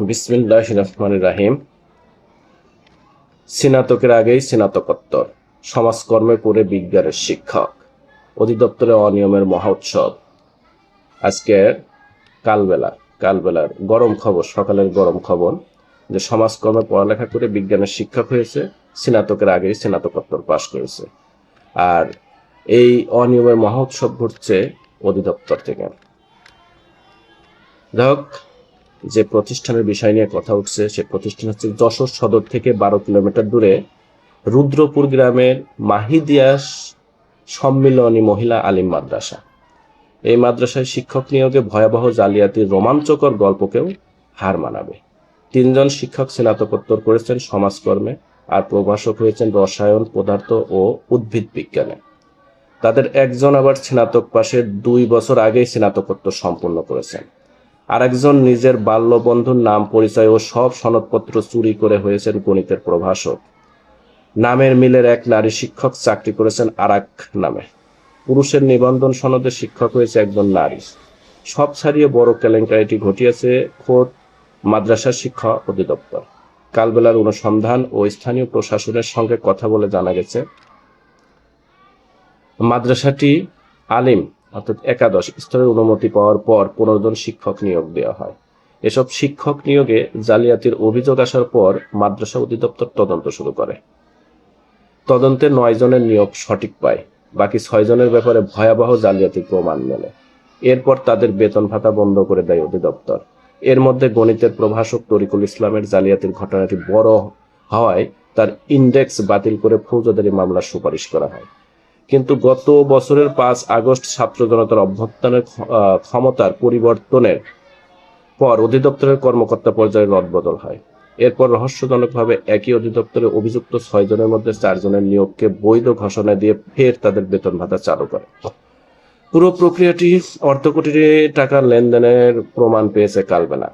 বিসমিল্লাহির রহমানির রহিম। স্নাতকের আগেই স্নাতকোত্তর, সমাজকর্মে পড়ে বিজ্ঞানের শিক্ষক, অধিদপ্তরে অনিয়মের মহা উৎসব। আজকে কালবেলার গরম খবর, সকালের গরম খবর যে সমাজকর্মে পড়ালেখা করে বিজ্ঞানের শিক্ষক হয়েছে, স্নাতকের আগেই স্নাতকোত্তর পাশ করেছে। আর এই অনিয়মের মহা উৎসব ঘটছে অধিদপ্তর থেকে। যাই হোক, যে প্রতিষ্ঠানের বিষয় নিয়ে কথা উঠছে সে প্রতিষ্ঠান হচ্ছে যশোর সদর থেকে 12 কিলোমিটার দূরে রুদ্রপুর গ্রামের মাহিদিয়া সম্মিলনী মহিলা আলিম মাদ্রাসা। এই মাদ্রাসায় শিক্ষক নিয়োগে ভয়াবহ জালিয়াতির রোমাঞ্চকর গল্পকেও হার মানাবে। 3 জন শিক্ষক স্নাতকোত্তর করেছেন সমাজকর্মে, আর প্রভাষক হয়েছেন রসায়ন, পদার্থ ও উদ্ভিদ বিজ্ঞানে। তাদের একজন আবার স্নাতক পাশের 2 বছর আগেই স্নাতকোত্তর সম্পূর্ণ করেছেন। আরেকজন নিজের বাল্যবন্ধুর নাম, পরিচয় ও সব সনদপত্র চুরি করে হয়েছেন গণিতের প্রভাষক। নামের মিলের এক নারী শিক্ষক চাকরি করেছেন আরেক নামে। পুরুষের নিবন্ধন সনদে শিক্ষক হয়েছে একজন নারী। সব ছাড়িয়ে বড় কেলেঙ্কারিটি ঘটিয়েছে খোদ মাদ্রাসার শিক্ষা অধিদপ্তর। কালবেলার অনুসন্ধান ও স্থানীয় প্রশাসনের সঙ্গে কথা বলে জানা গেছে, মাদ্রাসাটি আলিম অর্থাৎ একাদশ স্তরের অনুমতি পাওয়ার পর 15 জন শিক্ষক নিয়োগ দেওয়া হয়। এসব শিক্ষক নিয়োগে জালিয়াতির অভিযোগ আসার পর মাদ্রাসা অধিদপ্তর তদন্ত শুরু করে। তদন্তে 9 জনের নিয়োগ সঠিক পায়, বাকি 6 জনের ব্যাপারে ভয়াবহ জালিয়াতির প্রমাণ মেলে। এরপর তাদের বেতন ভাতা বন্ধ করে দেয় অধিদপ্তর। এর মধ্যে গণিতের প্রভাষক তরিকুল ইসলামের জালিয়াতির ঘটনাটি বড় হওয়ায় তার ইন্ডেক্স বাতিল করে ফৌজদারি মামলার সুপারিশ করা হয়। কিন্তু গত বছরের 5 আগস্ট ছাত্র জনতার অভ্যুত্থানের ক্ষমতার পরিবর্তনের পর অধিদপ্তরের কর্মকর্তা পর্যায়ে রদবদল হয়। এরপর রহস্যজনকভাবে একই অধিদপ্তরে অভিযুক্ত 6 জনের মধ্যে 4 জনের নিয়োগকে বৈধ ঘোষণা দিয়ে ফের তাদের বেতন ভাতা চালু করে। পুরো প্রক্রিয়াটি অর্ধ কোটি টাকার লেনদেনের প্রমাণ পেয়েছে কালবেলা।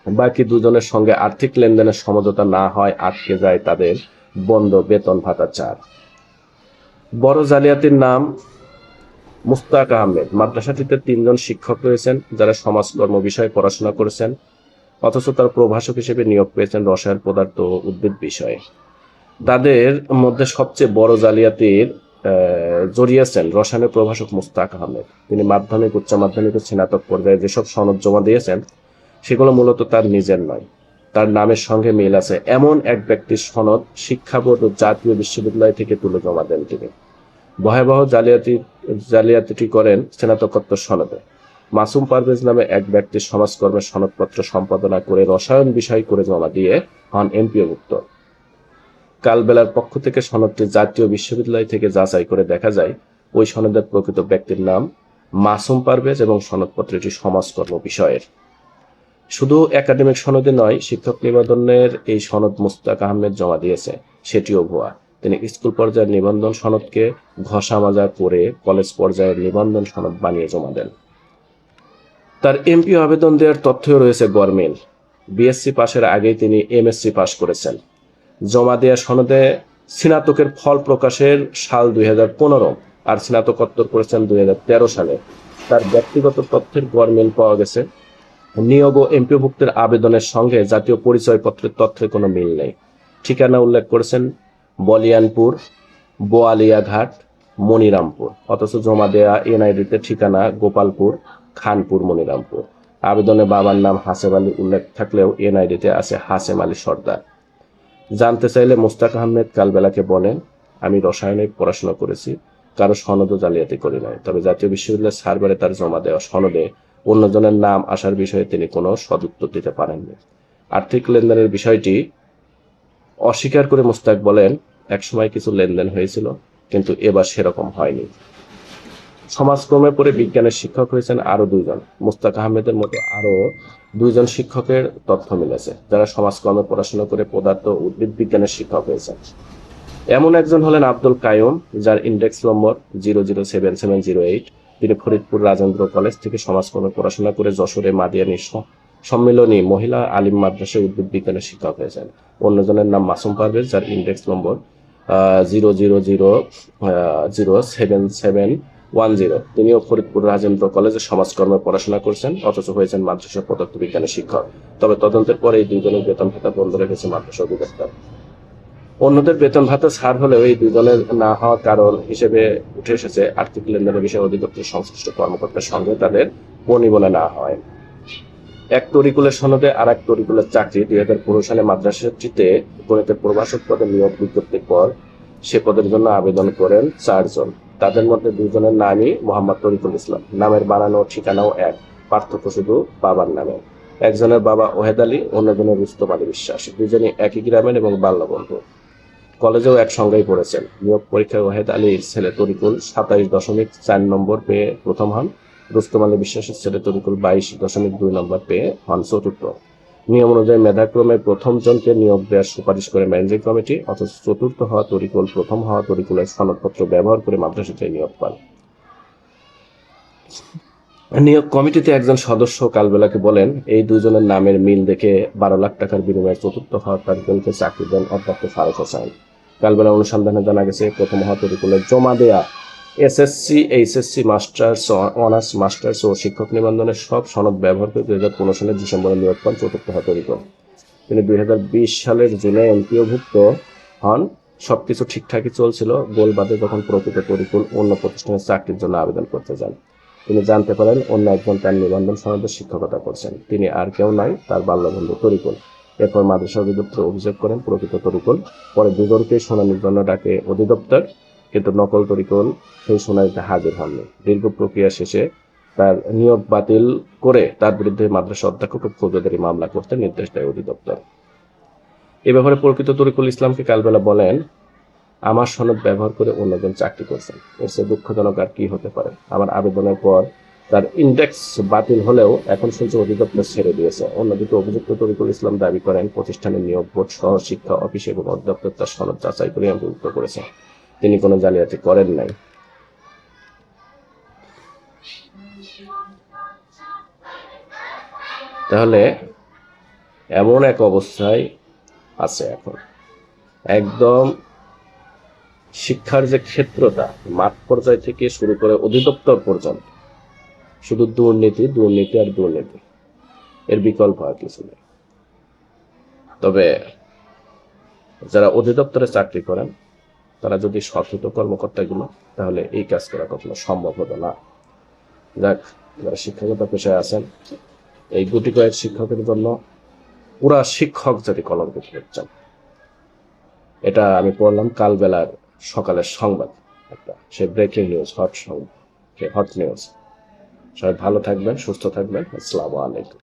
বাকি 2 জনের সঙ্গে আর্থিক লেনদেনের সমঝোতা না হয় আটকে যায় তাদের বন্ধ বেতন ভাতা চার। বড় জালিয়াতির নাম মুস্তাক আহমেদ। মাদ্রাসাটিতে 3 জন শিক্ষক রয়েছেন যারা সমাজকর্ম বিষয়ে পড়াশোনা করেছেন, অথচ তার প্রভাষক হিসেবে নিয়োগ পেয়েছেন রসায়ন, পদার্থ ও উদ্ভিদ বিষয়ে। তাদের মধ্যে সবচেয়ে বড় জালিয়াতির জড়িয়েছেন রসায়নের প্রভাষক মুস্তাক আহমেদ। তিনি মাধ্যমিক, উচ্চ মাধ্যমিক ও স্নাতক পর্যায়ে যেসব সনদ জমা দিয়েছেন সেগুলো মূলত তার নিজের নয়, তার নামের সঙ্গে মিল আছে এমন এক ব্যক্তির সনদ শিক্ষা বোর্ড ও জাতীয় বিশ্ববিদ্যালয় থেকে তুলে জমা দেন তিনি। ভয়াবহ জালিয়াতিটি করেন স্নাতকোত্তর সনদে। মাসুম পারভেজ নামে এক ব্যক্তির সমাজকর্মের সনদপত্র সম্পাদনা করে রসায়ন বিষয় করে জমা দিয়ে হন এমপিওভুক্ত। কালবেলার পক্ষ থেকে সনদটি জাতীয় বিশ্ববিদ্যালয় থেকে যাচাই করে দেখা যায় ওই সনদের প্রকৃত ব্যক্তির নাম মাসুম পারভেজ এবং সনদপত্রটি সমাজকর্ম বিষয়ের। শুধু একাডেমিক সনদে নয়, শিক্ষক নিবন্ধনের এই সনদ মুস্তাক আহমেদ জমা দিয়েছে সেটিও ভুয়া। তিনি স্কুল পর্যায়ের নিবন্ধন সনদকে ঘষা মাজা করে কলেজ পর্যায়ের নিবন্ধন সনদ বানিয়ে জমা দেন। তার এমপিও আবেদন দেওয়ার তথ্যও রয়েছে গরমিল। বিএসসি পাশের আগেই তিনি এমএসসি পাশ করেছেন। জমা দেওয়া সনদে স্নাতকের ফল প্রকাশের সাল 2015 আর স্নাতকোত্তর করেছেন 2013 সালে। তার ব্যক্তিগত তথ্যের গরমিল পাওয়া গেছে। নিয়োগ ও এমপিওভুক্তের আবেদনের সঙ্গে জাতীয় পরিচয়পত্রের তথ্যের কোনো মিল নেই। ঠিকানা উল্লেখ করেছেন বলিয়ানপুর, বোয়ালিয়াঘাট, মনিরামপুর, অথচ জমা দেয়া এনআইডিতে ঠিকানা গোপালপুর, খানপুর, মনিরামপুর। আবেদনে বাবার নাম হাসেম আলী উল্লেখ থাকলেও এনআইডিতে আছে হাসেম আলী সর্দার। জানতে চাইলে মুস্তাক আহমেদ কালবেলাকে বলেন, আমি রসায়নে পড়াশোনা করেছি, কারো সনদও জালিয়াতি করি নাই। তবে জাতীয় বিশ্ববিদ্যালয়ের সার্ভারে তার জমা দেওয়া সনদে অন্যজনের নাম আসার বিষয়ে তিনি কোনো সদুত্তর দিতে পারেননি। আর্থিক লেনদেনের বিষয়টি অস্বীকার করে মুস্তাক বলেন, একসময় কিছু লেনদেন হয়েছিল, কিন্তু এবার সেরকম হয়নি। সমাজকর্মে পড়ে বিজ্ঞানের শিক্ষক হয়েছেন আরো 2 জন। মুস্তাক আহমেদের মতো আরো 2 জন শিক্ষকের তথ্য মিলেছে যারা সমাজকর্মে পড়াশোনা করে পদার্থ ও উদ্ভিদ বিজ্ঞানের শিক্ষক হয়েছেন। এমন একজন হলেন আব্দুল কাইয়ুম, যার ইন্ডেক্স নম্বর 007708। তিনি ফরিদপুর রাজেন্দ্র কলেজ থেকে সমাজকর্মে পড়াশোনা করে যশোরে মাদিয়ানী সম্মিলনী মহিলা আলিম মাদ্রাসায় উদ্ভিদ বিজ্ঞানের শিক্ষক হয়েছেন। অন্যজনের নাম মাসুম পারভেজ, যার ইন্ডেক্স নম্বর 000077 তিনিও ফরিদপুর রাজেন্দ্র কলেজে সমাজকর্মে পড়াশোনা করছেন, অথচ হয়েছেন মাদ্রাসা পদার্থবিজ্ঞানের শিক্ষক। তবে তদন্তের পরে এই দুইজনের বেতন ভাতা বন্ধ রেখেছে মাদ্রাসা অধিদপ্তর। অন্যদের বেতন ভাতা ছাড় হলেও এই দুজনের না হওয়ার কারণ হিসেবে উঠে এসেছে আর্থিক লেনদেনের বিষয়ে অধিদপ্তর সংশ্লিষ্ট কর্মকর্তার সঙ্গে তাদের বনিবনা না হয়। এক তরিকুলের সনদে আর এক তরিকুলের চাকরি 2015 সালে মাদ্রাসাটিতে গণিতের প্রভাষক পদে নিয়োগ বিজ্ঞপ্তির পর সে পদের জন্য আবেদন করেন 4 জন। তাদের মধ্যে 2 জনের নামই মোহাম্মদ তরিকুল ইসলাম। নামের বানানো ঠিকানাও এক, পার্থক্য শুধু বাবার নামে। একজনের বাবা ওহেদ আলী, অন্যজনের রুস্তম আলী বিশ্বাস। দুজনই একই গ্রামের এবং বাল্যবন্ধু। কলেজেও একসঙ্গেই পড়েছেন। নিয়োগ পরীক্ষায় ওহেদ আলীর ছেলে তরিকুল 27.4 নম্বর পেয়ে প্রথম হন। রুস্তম আলী বিশ্বাসের ছেলে তরিকুল 22.2 নম্বর পেয়ে হন চতুর্থ। নিয়ম অনুযায়ী মেধাক্রমে প্রথম জনকে নিয়োগ দেওয়ার সুপারিশ করে ম্যানেজিং কমিটি, অথচ চতুর্থ হওয়া তরিকুল প্রথম হওয়া তরিকুলের সনদপত্র ব্যবহার করে মাদ্রাসাতে নিয়োগ পান। নিয়োগ কমিটিতে একজন সদস্য কালবেলাকে বলেন, এই দুজনের নামের মিল দেখে 12 লাখ টাকার বিনিময়ে চতুর্থ হওয়া তরিকুলকে চাকরি দেন অধ্যক্ষ ফারুক হোসেন। কালবেলা অনুসন্ধানে জানা গেছে, প্রথম হওয়া তরিকুলের জমা দেয়া SSC, HSC, masters, honours masters ও শিক্ষক নিবন্ধনের সব সনদ ব্যবহার করে 2015 সালের ডিসেম্বরে নিয়োগ পান চতুর্থ হওয়া তরিকুল। তিনি 2020 সালের জুনে এমপিওভুক্ত হন। সবকিছু ঠিকঠাকই চলছিল, গোল বাদে যখন প্রকৃত তরিকুল অন্য প্রতিষ্ঠানের চাকরির জন্য আবেদন করতে যান, তিনি জানতে পারেন অন্য একজন তার নিবন্ধন সনদে শিক্ষকতা করছেন। তিনি আর কেউ নয়, তার বাল্যবন্ধু তরিকুল। এরপর মাদ্রাসা অধিদপ্তর অভিযোগ করেন প্রকৃত তরিকুল। পরে দুজনকে শুনানির জন্য ডাকে অধিদপ্তর, কিন্তু নকল তরিকুল সেই শুনানিতে হাজির হননি। দীর্ঘ প্রক্রিয়া শেষে তার নিয়োগ বাতিল করে তার বিরুদ্ধে মাদ্রাসা অধ্যক্ষকে ফৌজদারি মামলা করতে নির্দেশ দেয় অধিদপ্তর। এ ব্যাপারে প্রকৃত তরিকুল ইসলামকে কালবেলা বলেন, আমার সনদ ব্যবহার করে অন্যজন চাকরি করছেন, এর চেয়ে দুঃখজনক আর কি হতে পারে। আমার আবেদনের পর তার ইন্ডেক্স বাতিল হলেও এখন শুনছি অধিদপ্তর ছেড়ে দিয়েছে। অন্যদিকে অভিযুক্ত তরিকুল ইসলাম দাবি করেন, প্রতিষ্ঠানের নিয়োগ বোর্ড সহ শিক্ষা অফিস এবং অধিদপ্তর তার সনদ যাচাই করে অন্তর্ভুক্ত করেছে। তিনি কোনো জালিয়াতি করেন নাই। তাহলে এমন এক অবস্থায় আছে এখন, একদম শিক্ষার যে ক্ষেত্রটা মাঠ পর্যায় থেকে শুরু করে অধিদপ্তর পর্যন্ত শুধু দুর্নীতি, দুর্নীতি আর দুর্নীতি, এর বিকল্প আর কিছু নেই। তবে যারা অধিদপ্তরে চাকরি করেন তারা যদি সচেতন কর্মকর্তাগুলো, তাহলে এই কাজ করা কখনো সম্ভব হতো না। যাক, যারা শিক্ষকতা পেশায় আছেন, এই গুটি কয়েক শিক্ষকের জন্য পুরা শিক্ষক জাতি কলঙ্কিত হচ্ছেন। এটা আমি পড়লাম কালবেলার সকালের সংবাদ, একটা সে ব্রেকিং নিউজ, হট নিউজ। সবাই ভালো থাকবেন, সুস্থ থাকবেন। আসসালামু আলাইকুম।